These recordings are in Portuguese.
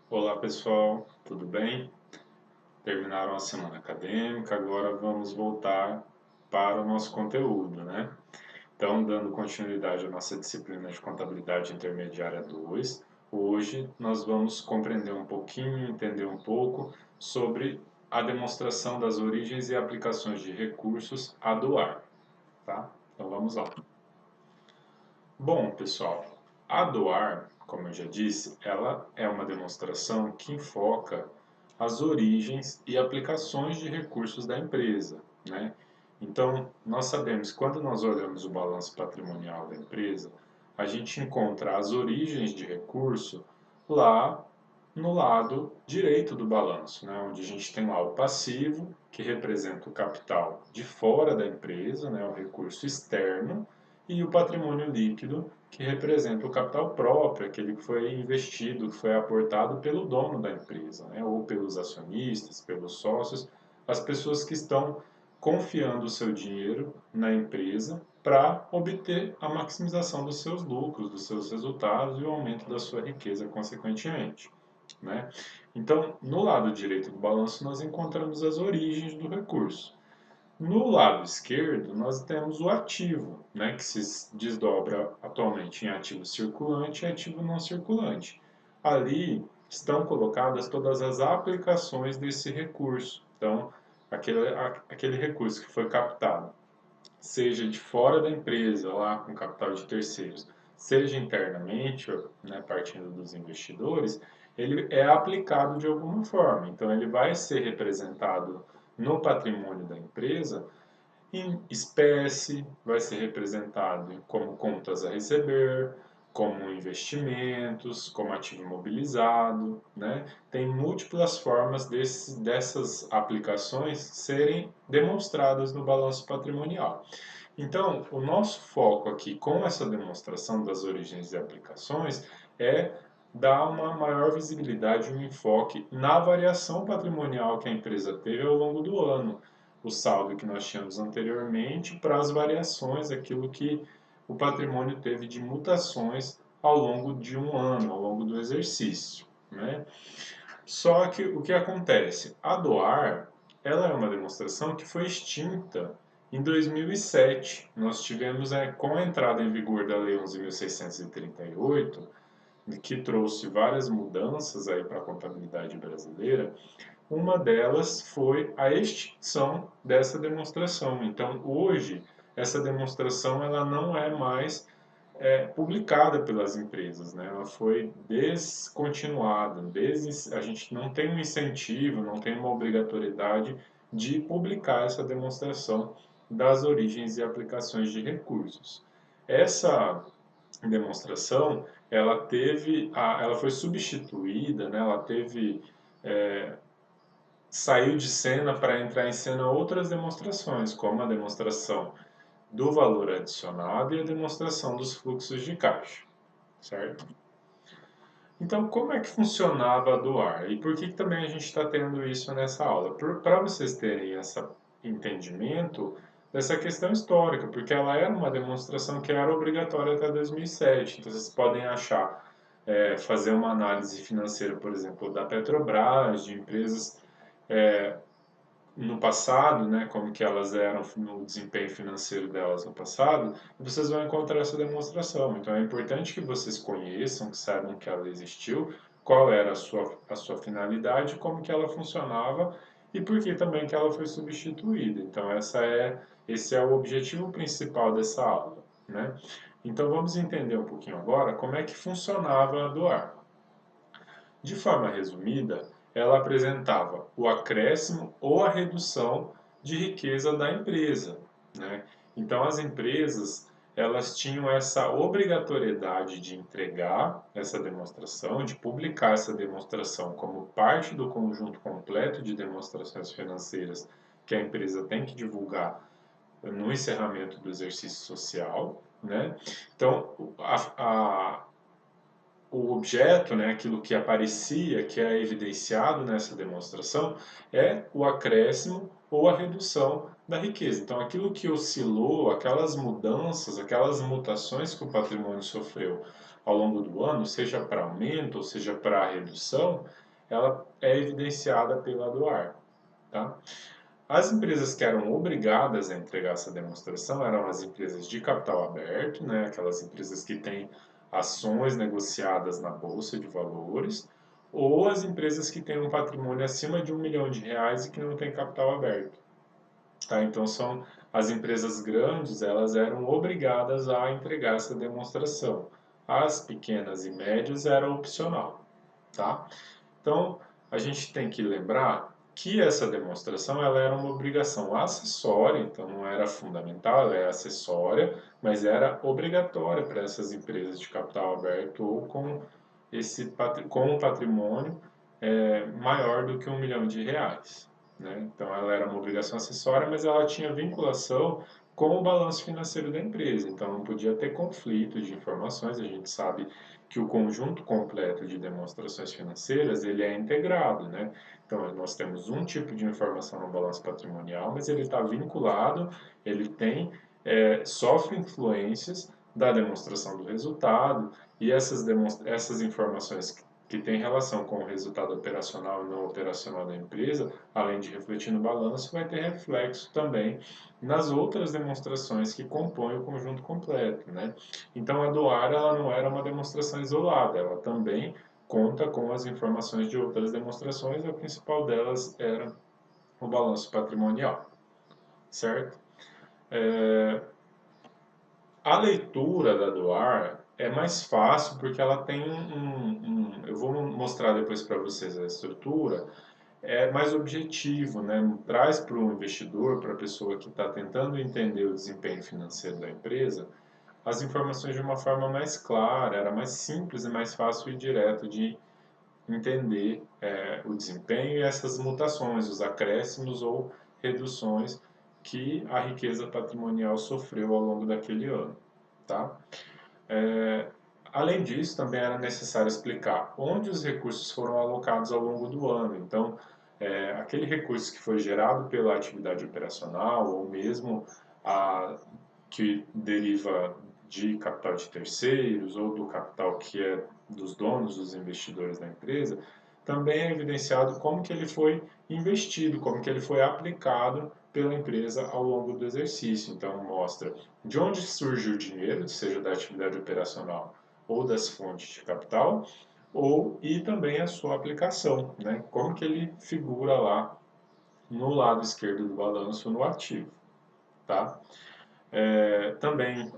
Olá pessoal, tudo bem? Terminaram a semana acadêmica, agora vamos voltar para o nosso conteúdo, né? Então, dando continuidade à nossa disciplina de Contabilidade Intermediária 2, hoje nós vamos compreender um pouquinho, entender um pouco sobre a demonstração das origens e aplicações de recursos a doar, tá? Então vamos lá. Bom, pessoal, a doar, como eu já disse, ela é uma demonstração que enfoca as origens e aplicações de recursos da empresa, né? Então, nós sabemos que quando nós olhamos o balanço patrimonial da empresa, a gente encontra as origens de recurso lá no lado direito do balanço, né? Onde a gente tem lá o passivo, que representa o capital de fora da empresa, né? O recurso externo, e o patrimônio líquido, que representa o capital próprio, aquele que foi investido, que foi aportado pelo dono da empresa, né? Ou pelos acionistas, pelos sócios, as pessoas que estão confiando o seu dinheiro na empresa para obter a maximização dos seus lucros, dos seus resultados e o aumento da sua riqueza consequentemente, né? Então, no lado direito do balanço, nós encontramos as origens do recurso. No lado esquerdo, nós temos o ativo, né, que se desdobra atualmente em ativo circulante e ativo não circulante. Ali estão colocadas todas as aplicações desse recurso. Então, aquele recurso que foi captado, seja de fora da empresa, lá com capital de terceiros, seja internamente, né, partindo dos investidores, ele é aplicado de alguma forma. Então, ele vai ser representado no patrimônio da empresa em espécie, vai ser representado como contas a receber, como investimentos, como ativo imobilizado, né? Tem múltiplas formas dessas aplicações serem demonstradas no balanço patrimonial. Então, o nosso foco aqui com essa demonstração das origens e aplicações é dar uma maior visibilidade e um enfoque na variação patrimonial que a empresa teve ao longo do ano. O saldo que nós tínhamos anteriormente para as variações, aquilo que o patrimônio teve de mutações ao longo de um ano, ao longo do exercício, né? Só que o que acontece? A DOAR, ela é uma demonstração que foi extinta em 2007. Nós tivemos, com a entrada em vigor da Lei 11.638, que trouxe várias mudanças aí para a contabilidade brasileira, uma delas foi a extinção dessa demonstração. Então, hoje, essa demonstração ela não é mais publicada pelas empresas, né? Ela foi descontinuada, a gente não tem um incentivo, não tem uma obrigatoriedade de publicar essa demonstração das origens e aplicações de recursos. Essa demonstração, ela foi substituída, né? Ela teve saiu de cena para entrar em cena outras demonstrações, como a demonstração do valor adicionado e a demonstração dos fluxos de caixa, certo? Então, como é que funcionava a Doar? E por que também a gente está tendo isso nessa aula? Para vocês terem esse entendimento dessa questão histórica, porque ela era uma demonstração que era obrigatória até 2007. Então, vocês podem achar, fazer uma análise financeira, por exemplo, da Petrobras, de empresas no passado, né, como que elas eram no desempenho financeiro delas no passado, e vocês vão encontrar essa demonstração. Então é importante que vocês conheçam, que saibam que ela existiu, qual era a sua finalidade, como que ela funcionava e por que também que ela foi substituída. Então esse é o objetivo principal dessa aula, né? Então vamos entender um pouquinho agora como é que funcionava a Doar. De forma resumida, ela apresentava o acréscimo ou a redução de riqueza da empresa, né? Então as empresas elas tinham essa obrigatoriedade de entregar essa demonstração, de publicar essa demonstração como parte do conjunto completo de demonstrações financeiras que a empresa tem que divulgar no encerramento do exercício social, né? Então, o objeto, né, aquilo que aparecia, que é evidenciado nessa demonstração, é o acréscimo ou a redução da riqueza. Então, aquilo que oscilou, aquelas mudanças, aquelas mutações que o patrimônio sofreu ao longo do ano, seja para aumento ou seja para redução, ela é evidenciada pela DOAR, tá? As empresas que eram obrigadas a entregar essa demonstração eram as empresas de capital aberto, né, aquelas empresas que têm ações negociadas na bolsa de valores, ou as empresas que têm um patrimônio acima de R$ 1 milhão e que não têm capital aberto. Tá? Então são as empresas grandes, elas eram obrigadas a entregar essa demonstração. As pequenas e médias era opcional, tá? Então a gente tem que lembrar que essa demonstração ela era uma obrigação acessória, então não era fundamental, ela é acessória, mas era obrigatória para essas empresas de capital aberto ou com um patrimônio maior do que R$ 1 milhão, né? Então ela era uma obrigação acessória, mas ela tinha vinculação com o balanço financeiro da empresa, então não podia ter conflito de informações. A gente sabe que o conjunto completo de demonstrações financeiras ele é integrado, né? Então nós temos um tipo de informação no balanço patrimonial, mas ele está vinculado, ele sofre influências da demonstração do resultado e essas informações que têm relação com o resultado operacional e não operacional da empresa, além de refletir no balanço, vai ter reflexo também nas outras demonstrações que compõem o conjunto completo, né? Então a DOAR ela não era uma demonstração isolada, ela também conta com as informações de outras demonstrações, a principal delas era o balanço patrimonial, certo? A leitura da DOAR é mais fácil porque ela tem eu vou mostrar depois para vocês a estrutura, é mais objetivo, né? Traz para o investidor, para a pessoa que está tentando entender o desempenho financeiro da empresa, as informações de uma forma mais clara, era mais simples e mais fácil e direto de entender o desempenho e essas mutações, os acréscimos ou reduções que a riqueza patrimonial sofreu ao longo daquele ano, tá? Além disso, também era necessário explicar onde os recursos foram alocados ao longo do ano. Então, aquele recurso que foi gerado pela atividade operacional ou mesmo que deriva de capital de terceiros ou do capital que é dos donos, dos investidores da empresa, também é evidenciado como que ele foi investido, como que ele foi aplicado pela empresa ao longo do exercício. Então, mostra de onde surge o dinheiro, seja da atividade operacional ou das fontes de capital, e também a sua aplicação, né? Como que ele figura lá no lado esquerdo do balanço no ativo, tá? Também,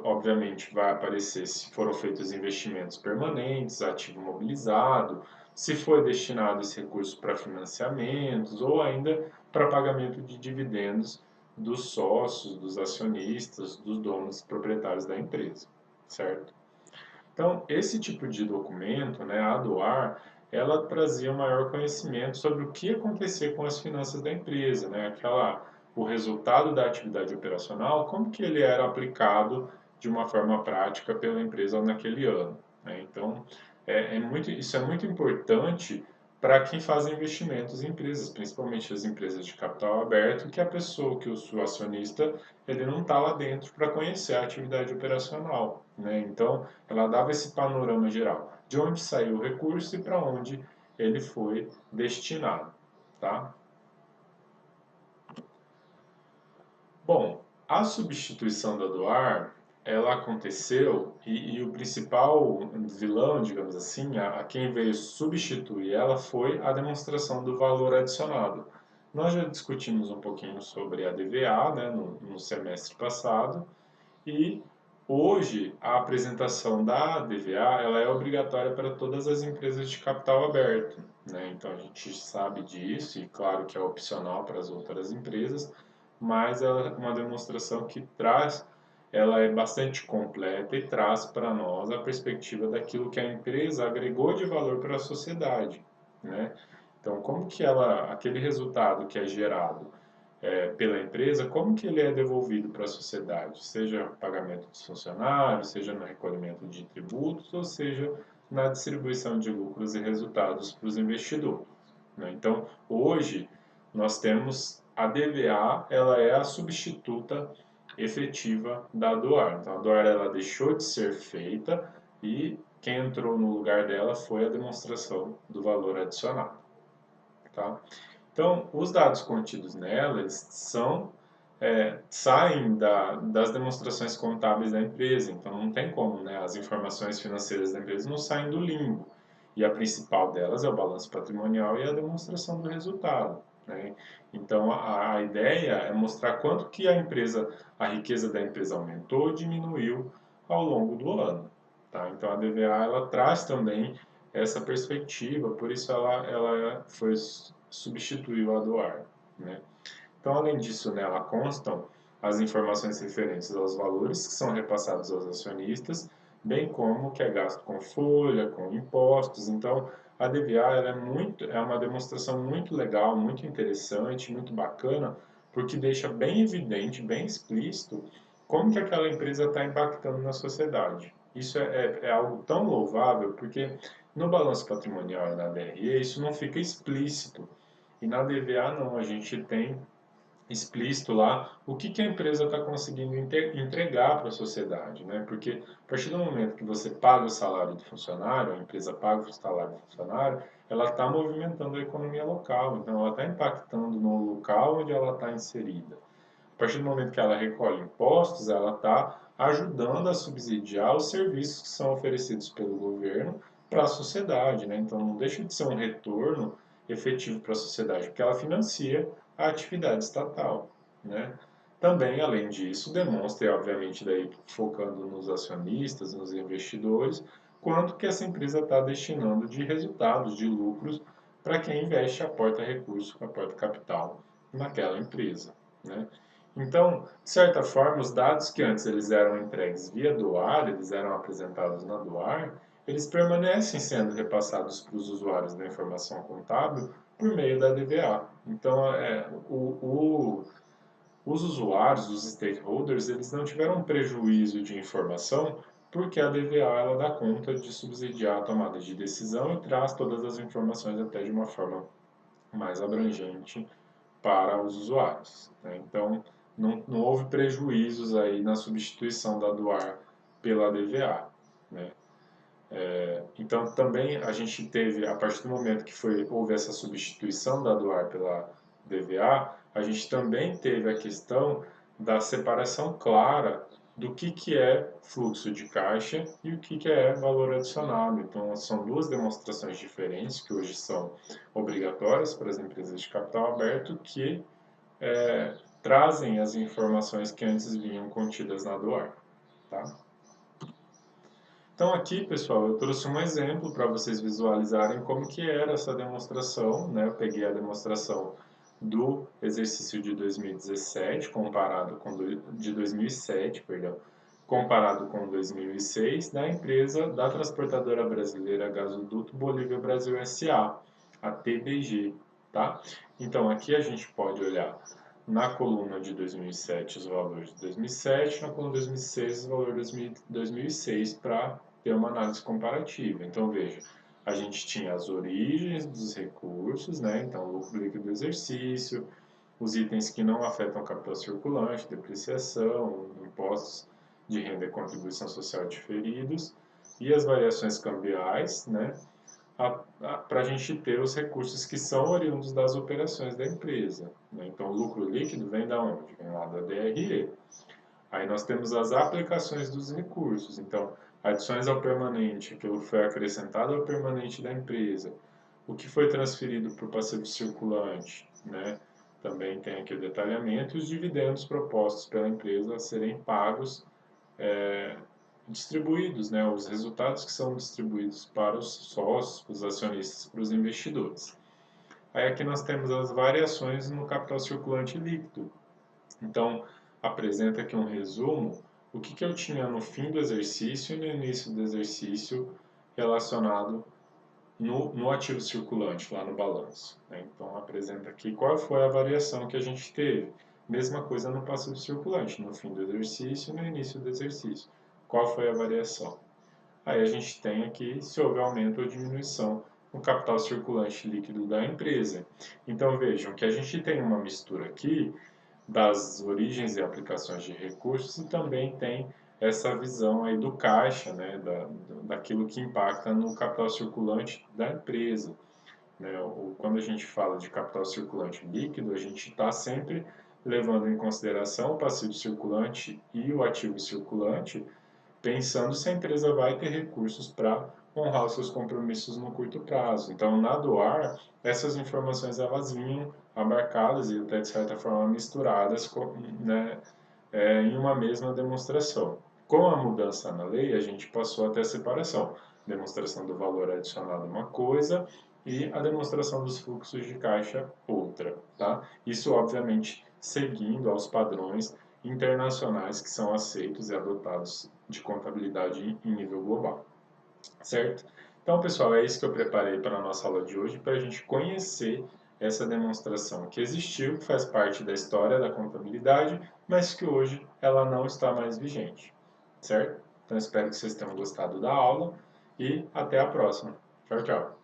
obviamente, vai aparecer se foram feitos investimentos permanentes, ativo mobilizado, se foi destinado esse recurso para financiamentos ou ainda para pagamento de dividendos dos sócios, dos acionistas, dos donos proprietários da empresa, certo? Então, esse tipo de documento, né, a DOAR, ela trazia um maior conhecimento sobre o que acontecia com as finanças da empresa, né, o resultado da atividade operacional, como que ele era aplicado de uma forma prática pela empresa naquele ano, né? Então, isso é muito importante para quem faz investimentos em empresas, principalmente as empresas de capital aberto, que a pessoa, que o acionista, ele não está lá dentro para conhecer a atividade operacional, né? Então, ela dava esse panorama geral de onde saiu o recurso e para onde ele foi destinado, tá? Bom, a substituição da DOAR, ela aconteceu e o principal vilão, digamos assim, a quem veio substituir ela foi a demonstração do valor adicionado. Nós já discutimos um pouquinho sobre a DVA, né, no semestre passado, e hoje a apresentação da DVA ela é obrigatória para todas as empresas de capital aberto, né? Então a gente sabe disso e claro que é opcional para as outras empresas, mas ela é uma demonstração que ela é bastante completa e traz para nós a perspectiva daquilo que a empresa agregou de valor para a sociedade, né? Então como que aquele resultado que é gerado pela empresa, como que ele é devolvido para a sociedade, seja pagamento dos funcionários, seja no recolhimento de tributos, ou seja na distribuição de lucros e resultados para os investidores, né? Então, hoje nós temos a DVA, ela é a substituta efetiva da DOAR. Então, a DOAR ela deixou de ser feita e quem entrou no lugar dela foi a demonstração do valor adicionado. Tá? Então, os dados contidos nela, eles saem das demonstrações contábeis da empresa, então não tem como, né? As informações financeiras da empresa não saem do limbo. E a principal delas é o balanço patrimonial e a demonstração do resultado, né? Então, a ideia é mostrar quanto que a riqueza da empresa aumentou ou diminuiu ao longo do ano. Tá? Então, a DVA ela traz também essa perspectiva, por isso ela substituiu a do AR, né? Então, além disso, nela constam as informações referentes aos valores que são repassados aos acionistas, bem como o que é gasto com folha, com impostos. Então, a DVA ela é uma demonstração muito legal, muito interessante, muito bacana, porque deixa bem evidente, bem explícito, como que aquela empresa está impactando na sociedade. Isso é algo tão louvável, porque no balanço patrimonial e na DRE isso não fica explícito. E na DVA não, a gente tem explícito lá o que a empresa está conseguindo entregar para a sociedade, né? Porque a partir do momento que você paga o salário do funcionário, a empresa paga o salário do funcionário, ela está movimentando a economia local, então ela está impactando no local onde ela está inserida. A partir do momento que ela recolhe impostos, ela está ajudando a subsidiar os serviços que são oferecidos pelo governo para a sociedade, né? Então não deixa de ser um retorno efetivo para a sociedade, porque ela financia a atividade estatal, né? Também, além disso, demonstra, e obviamente daí focando nos acionistas, nos investidores, quanto que essa empresa está destinando de resultados, de lucros, para quem investe, aporta recurso, aporta capital naquela empresa, né? Então, de certa forma, os dados que antes eles eram entregues via DOAR, eles eram apresentados na DOAR, eles permanecem sendo repassados para os usuários da informação contábil por meio da DVA. Então, os usuários, os stakeholders, eles não tiveram um prejuízo de informação porque a DVA ela dá conta de subsidiar a tomada de decisão e traz todas as informações até de uma forma mais abrangente para os usuários, né? Então, não houve prejuízos aí na substituição da DOAR pela DVA, né? Então, também a gente teve, a partir do momento que houve essa substituição da DOAR pela DVA, a gente também teve a questão da separação clara do que é fluxo de caixa e o que é valor adicionado. Então, são duas demonstrações diferentes que hoje são obrigatórias para as empresas de capital aberto que trazem as informações que antes vinham contidas na DOAR, tá? Então aqui, pessoal, eu trouxe um exemplo para vocês visualizarem como que era essa demonstração, né? Eu peguei a demonstração do exercício de 2017 comparado com de 2007, perdão, comparado com 2006 da empresa da transportadora brasileira Gasoduto Bolívia Brasil SA, a TBG, tá? Então aqui a gente pode olhar na coluna de 2007 os valores de 2007, na coluna de 2006 os valores de 2006 para ter uma análise comparativa. Então veja, a gente tinha as origens dos recursos, né? Então lucro líquido do exercício, os itens que não afetam o capital circulante, depreciação, impostos de renda e contribuição social diferidos e as variações cambiais, né? Para a gente ter os recursos que são oriundos das operações da empresa, né? Então, o lucro líquido vem da onde? Vem lá da DRE. Aí nós temos as aplicações dos recursos. Então, adições ao permanente, aquilo que foi acrescentado ao permanente da empresa. O que foi transferido para o passivo circulante, né? Também tem aqui o detalhamento e os dividendos propostos pela empresa a serem pagos, distribuídos, né? Os resultados que são distribuídos para os sócios, para os acionistas, para os investidores. Aí aqui nós temos as variações no capital circulante líquido. Então, apresenta aqui um resumo, o que eu tinha no fim do exercício e no início do exercício relacionado no ativo circulante, lá no balanço, né? Então, apresenta aqui qual foi a variação que a gente teve. Mesma coisa no passivo circulante, no fim do exercício e no início do exercício. Qual foi a variação? Aí a gente tem aqui se houve aumento ou diminuição no capital circulante líquido da empresa. Então, vejam que a gente tem uma mistura aqui das origens e aplicações de recursos e também tem essa visão aí do caixa, né, daquilo que impacta no capital circulante da empresa, né? Quando a gente fala de capital circulante líquido, a gente está sempre levando em consideração o passivo circulante e o ativo circulante, pensando se a empresa vai ter recursos para honrar os seus compromissos no curto prazo. Então, na Doar, essas informações elas vinham abarcadas e até de certa forma misturadas, né, em uma mesma demonstração. Com a mudança na lei, a gente passou a ter a separação. Demonstração do valor adicionado uma coisa e a demonstração dos fluxos de caixa outra. Tá? Isso, obviamente, seguindo aos padrões internacionais que são aceitos e adotados de contabilidade em nível global. Certo? Então, pessoal, é isso que eu preparei para a nossa aula de hoje, para a gente conhecer essa demonstração que existiu, que faz parte da história da contabilidade, mas que hoje ela não está mais vigente. Certo? Então, espero que vocês tenham gostado da aula e até a próxima. Tchau, tchau.